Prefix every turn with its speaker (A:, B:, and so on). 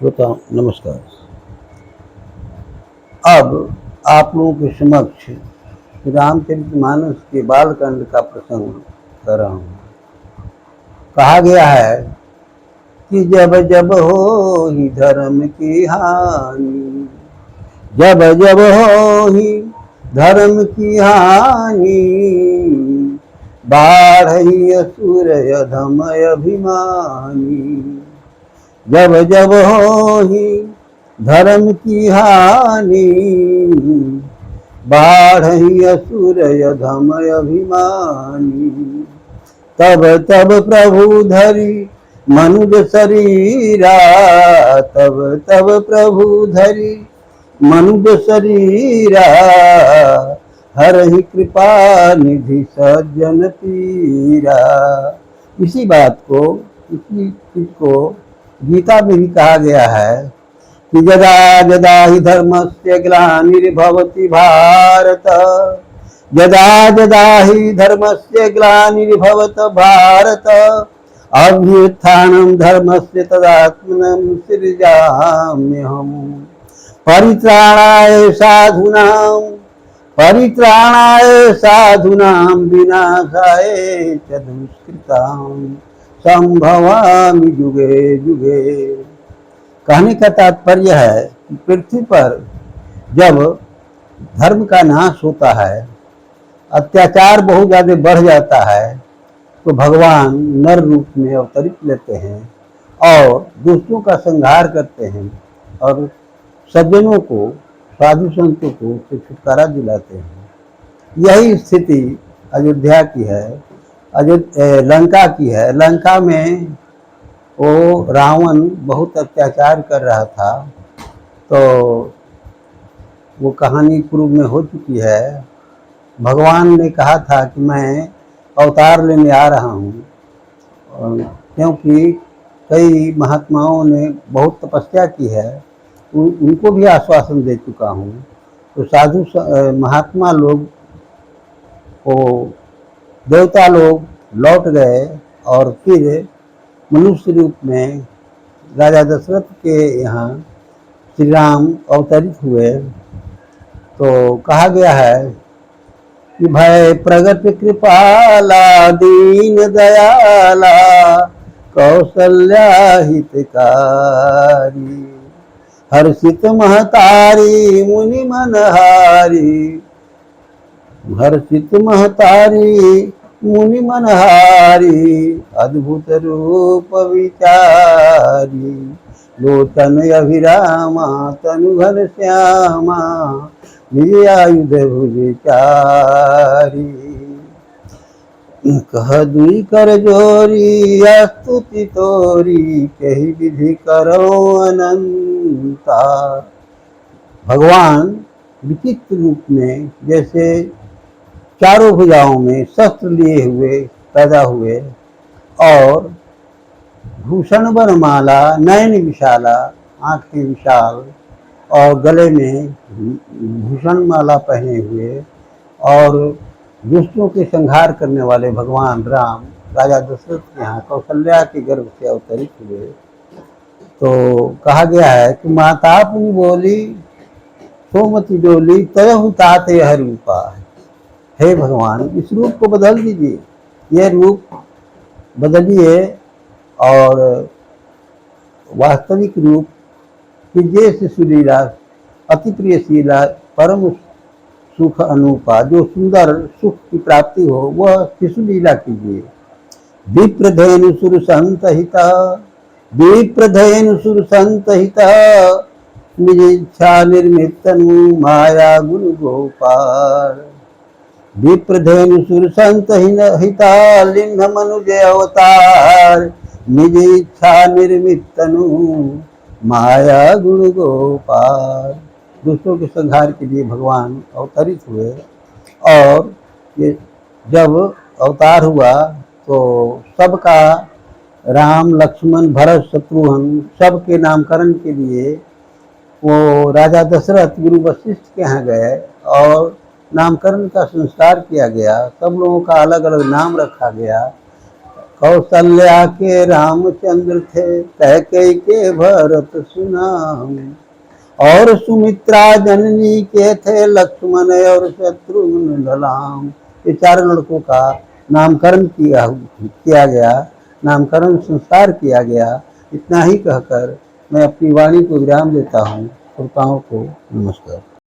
A: श्रोता नमस्कार। अब आप लोगों के समक्ष रामचरितमानस के बालकांड का प्रसंग कर रहा हूँ। कहा गया है कि जब जब हो ही धर्म की हानि, जब जब हो ही धर्म की हानि, बाढ़ई असुर अधम अभिमानी। जब जब हो ही धर्म की हानि, बाढ़ई असुर अधम अभिमानी। तब तब प्रभु धरि मनुज शरीरा, तब तब प्रभु धरि मनुज शरीरा, हरहि कृपा निधि सज्जन पीरा। इसी बात को, इसी चीज को गीता में भी कहा गया है कि यदा यदा हि धर्मस्य ग्लानिर्भवति भारत, यदा यदा हि धर्मस्य ग्लानिर्भवत भारत, अभ्युत्थानं धर्मस्य तदात्मनं सृजाम्यहम्। परित्राणाय साधूनां, परित्राणाय साधूनां, विनाशाय च दुष्कृतां, संभवामि युगे युगे। कहने का तात्पर्य है कि पृथ्वी पर जब धर्म का नाश होता है, अत्याचार बहुत ज़्यादा बढ़ जाता है, तो भगवान नर रूप में अवतरित लेते हैं और दुष्टों का संहार करते हैं और सज्जनों को, साधु संतों को छुटकारा दिलाते हैं। यही स्थिति अयोध्या की है, लंका की है। लंका में वो रावण बहुत अत्याचार कर रहा था, तो वो कहानी पूर्व में हो चुकी है। भगवान ने कहा था कि मैं अवतार लेने आ रहा हूँ, क्योंकि कई महात्माओं ने बहुत तपस्या की है, उनको भी आश्वासन दे चुका हूँ। तो साधु महात्मा लोग, वो देवता लोग लौट गए और फिर मनुष्य रूप में राजा दशरथ के यहाँ श्री राम अवतरित हुए। तो कहा गया है कि भय प्रगट कृपाला, दीन दयाला, कौशल्या हितकारी, हर्षित महतारी मुनि मनहारी, हर्षित महतारी मुनि मनहारी, अद्भुत रूप विचारी, लोचन अभिरामा तनु घन श्यामा, निज आयुध भुज चारी। कह दुई कर जोरी स्तुति तोरी, कही विधि करो अनंता। भगवान विचित्र रूप में जैसे चारों भुजाओं में शस्त्र लिए हुए पैदा हुए और भूषण वनमाला, नयन विशाला, आंखें विशाल और गले में भूषण माला पहने हुए और दुष्टों के संहार करने वाले भगवान राम राजा दशरथ के यहाँ कौशल्या के गर्भ से अवतरित हुए। तो कहा गया है कि माता पुनि बोली सोमति डोली, तयहु ताते हर रूपा। हे भगवान, इस रूप को बदल दीजिए, ये रूप बदलिए और वास्तविक रूप कीजिए शिशुलीला, अति प्रियशीला, परम सुख अनुपा, जो सुंदर सुख की प्राप्ति हो वह शिशुलीला कीजिए। विप्रधेनु सुर संत हिता, विप्रधेनु सुर संत हिता, निज इच्छा निर्मित तनु माया गुरु गोपाल। विप्रधेनु सुर संत हिता, लिंग मनुज अवतार, निज इच्छा निर्मित तनु माया गुरु गोपाल। दुष्टों के संहार के लिए भगवान अवतरित हुए और ये जब अवतार हुआ तो सबका, राम लक्ष्मण भरत शत्रुघ्न सबके नामकरण के लिए वो राजा दशरथ गुरु वशिष्ठ के यहाँ गए और नामकरण का संस्कार किया गया। सब लोगों का अलग अलग नाम रखा गया। कौशल्या के रामचंद्र थे, कैकेयी के भरत सुनाम। और सुमित्रा जननी के थे, लक्ष्मण और शत्रुघ्न धलाम। ये चारों लड़कों का नामकरण किया गया, नामकरण संस्कार किया गया। इतना ही कहकर मैं अपनी वाणी को विराम देता हूँ। श्रोताओं को नमस्कार।